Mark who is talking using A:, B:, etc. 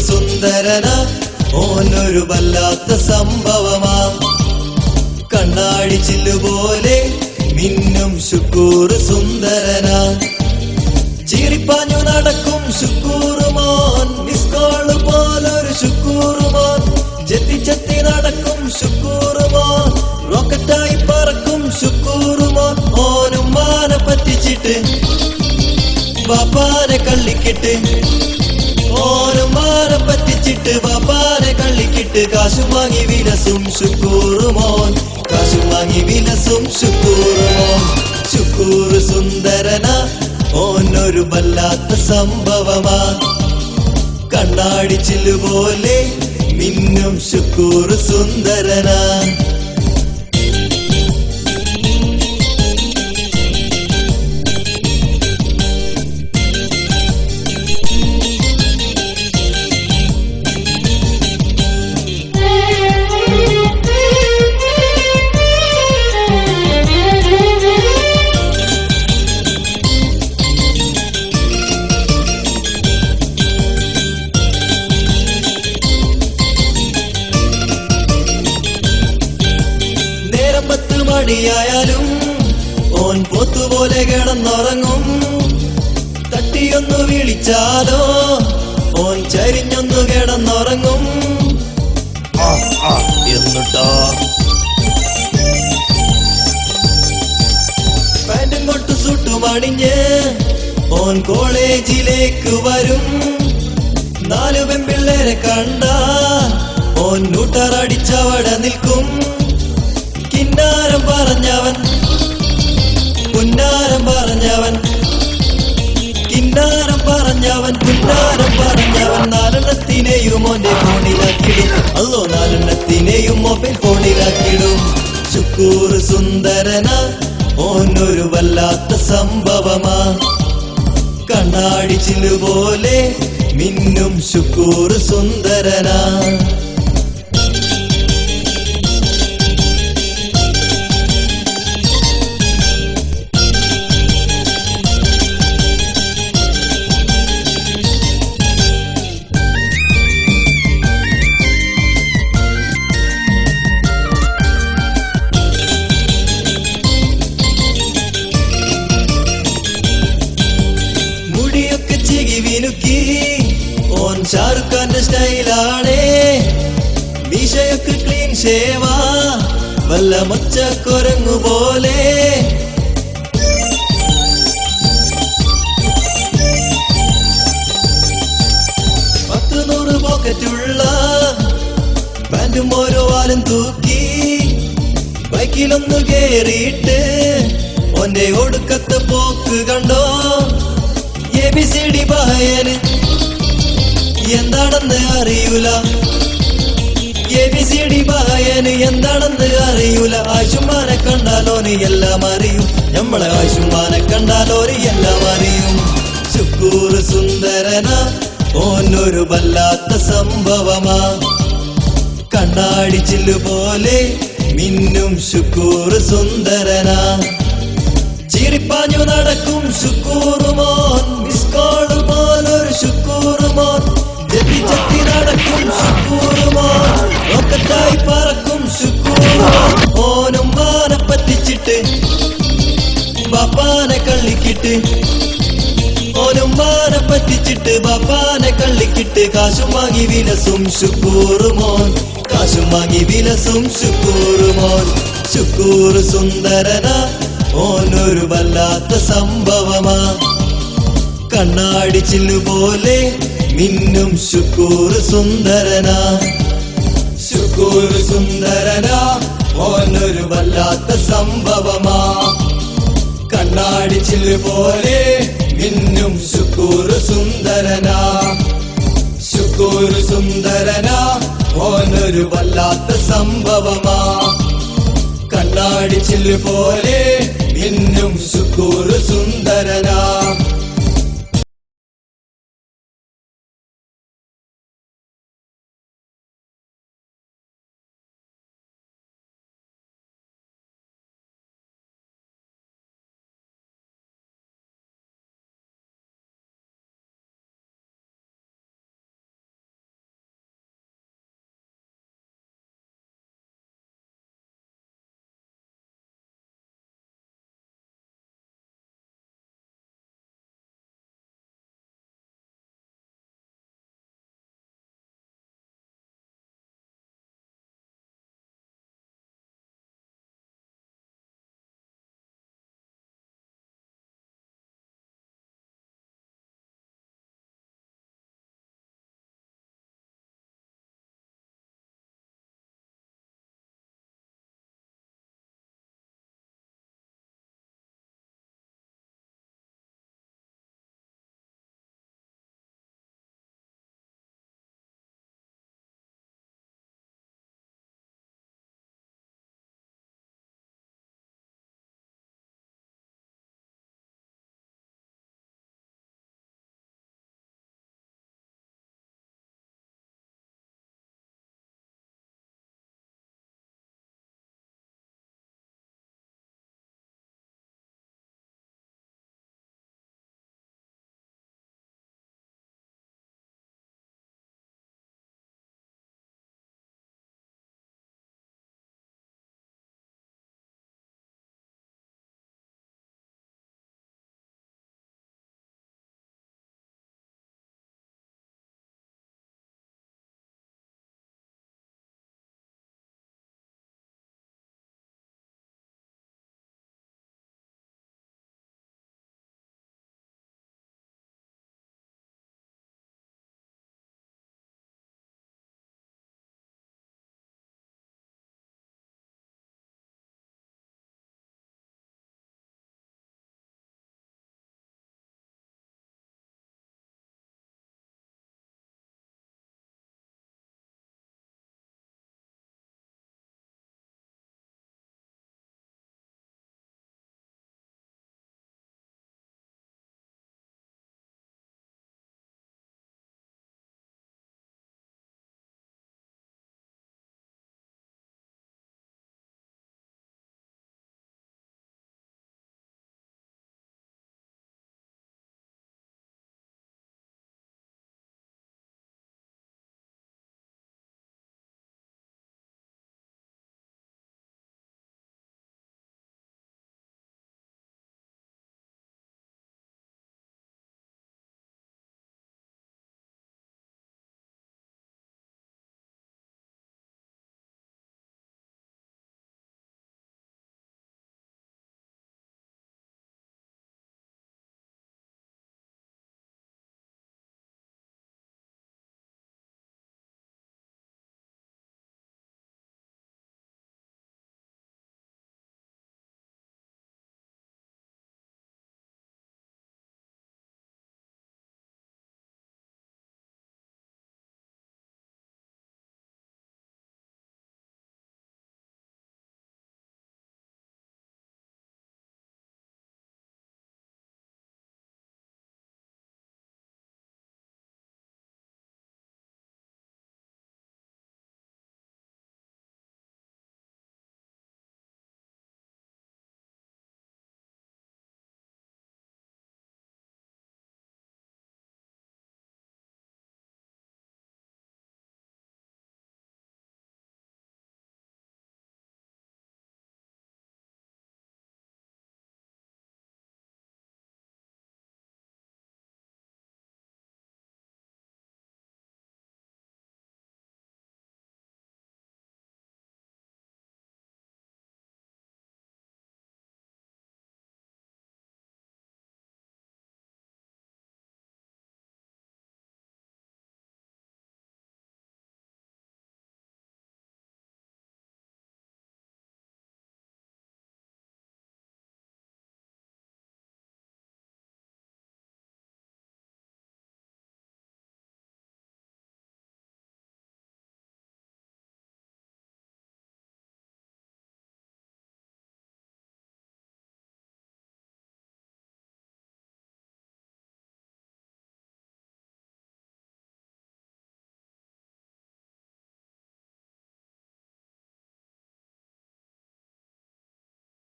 A: സുന്ദരന ഓനൊരു വല്ലാത്ത സംഭവമാ കണ്ണാടി ചില്ലുപോലെ മിന്നും ശുക്കൂർ സുന്ദരന ചീറിപ്പാഞ്ഞു നടക്കും ശുക്കൂറുമോൻ മിസ്കോള് പോലൊരു ശുക്കൂറുമോൻ ചെത്തി ചെത്തി നടക്കും ശുക്കൂറുമോൻ റോക്കറ്റായി പറക്കും ശുക്കൂറുമോൻ ഓനും മാനെ പറ്റിച്ചിട്ട് ബാപ്പാനെ കള്ളിക്കിട്ട് ഓനും മാനെ പറ്റിച്ചിട്ട് ബാപ്പാനെ കള്ളിക്കിട്ട് കാശു വാങ്ങി വിലസും ശുക്കൂറുമോൻ കാശു വാങ്ങി വിലസും ശുക്കൂറുമോൻ ശുക്കൂർ സുന്ദരന ഓനൊരു വല്ലാത്ത സംഭവമാ കണ്ണാടി ചില്ലുപോലെ മിന്നും ശുക്കൂർ സുന്ദരനാ മണിയായാലും ഓൻ പോത്തുപോലെ കിടന്നുറങ്ങും തട്ടിയൊന്നു വിളിച്ചാലോ ഓൻ ചരിഞ്ഞൊന്നു കിടന്നുറങ്ങും എന്നിട്ടോ പാൻറ്റും കൊട്ടു സുട്ടുമണിഞ്ഞ് ഓൻ കോളേജിലേക്ക് വരും 4 പെൺപിള്ളേരെ കണ്ട ഓൻ നൂട്ടറടിച്ചവിടെ നിൽക്കും കിന്നാരം പറഞ്ഞവൻ പുന്നാരം പറഞ്ഞവൻ കിന്നാരം പറഞ്ഞവൻ പുന്നാരം പറഞ്ഞവൻ 4 ഓന്റെ ഫോണിലാക്കിടും അല്ലോ 4 മൊബൈൽ ഫോണിലാക്കിടും ശുക്കൂർ സുന്ദരന ഓനൊരു വല്ലാത്ത സംഭവമാ കണ്ണാടി ചില്ലുപോലെ മിന്നും ശുക്കൂർ സുന്ദരനാ ഓൻ ഷാറുഖ് ഖാന്റെ സ്റ്റൈലാണേ മീശയൊക്കെ ക്ലീൻ ഷേവാ വല്ല മൊച്ചക്കൊരങ്ങു പോലെ പോക്കറ്റുള്ള പാൻറ്റും ഓരോ വാലും തൂക്കി ബൈക്കിലൊന്നു കേറിയിട്ട് ഓന്റെ ഒടുക്കത്തെ പോക്ക് കണ്ടോ ABCD ബായന് എന്താണെന്ന് അറിയൂല ABCD ബായന് എന്താണെന്ന് അറിയൂല ആശുമാനെ കണ്ടാലോന് എല്ലാം അറിയും നമ്മളെ ആശുമാനെ കണ്ടാലോന് എല്ലാം അറിയും ശുക്കൂർ സുന്ദരന ഓനൊരു വല്ലാത്ത സംഭവമാ കണ്ണാടി ചില്ലുപോലെ മിന്നും ശുക്കൂർ സുന്ദരനാ ചീറിപ്പാഞ്ഞു നടക്കും ശുക്കൂറുമോൻ മിസ്കോള് പോലൊരു ശുക്കൂറുമോൻ ചെത്തി ചെത്തി നടക്കും ശുക്കൂറുമോൻ റോക്കറ്റായി പറക്കും ശുക്കൂറുമോൻ ഓനും മാനെ പറ്റിച്ചിട്ട് ബാപ്പാനെ കള്ളിക്കിട്ട് ഓനും മാനെ പറ്റിച്ചിട്ട് ബാപ്പാനെ കള്ളിക്കിട്ട് കാശും വാങ്ങി വിലസും ശുക്കൂറുമോൻ കാശും വാങ്ങി വിലസും ശുക്കൂറുമോൻ ശുക്കൂർ സുന്ദരന ഓനൊരു വല്ലാത്ത സംഭവമാ കണ്ണാടി ചില്ലുപോലെ മിന്നും ശുക്കൂർ സുന്ദരനാ ശുക്കൂർ സുന്ദരനാ ഓനൊരു വല്ലാത്ത സംഭവമാ കണ്ണാടി ചില്ലുപോലെ മിന്നും ശുക്കൂർ സുന്ദരനാ ശുക്കൂർ സുന്ദരനാ ഓനൊരു വല്ലാത്ത സംഭവമാ കണ്ണാടി ചില്ല് പോലെ മിന്നും ശുക്കൂർ സുന്ദരനാ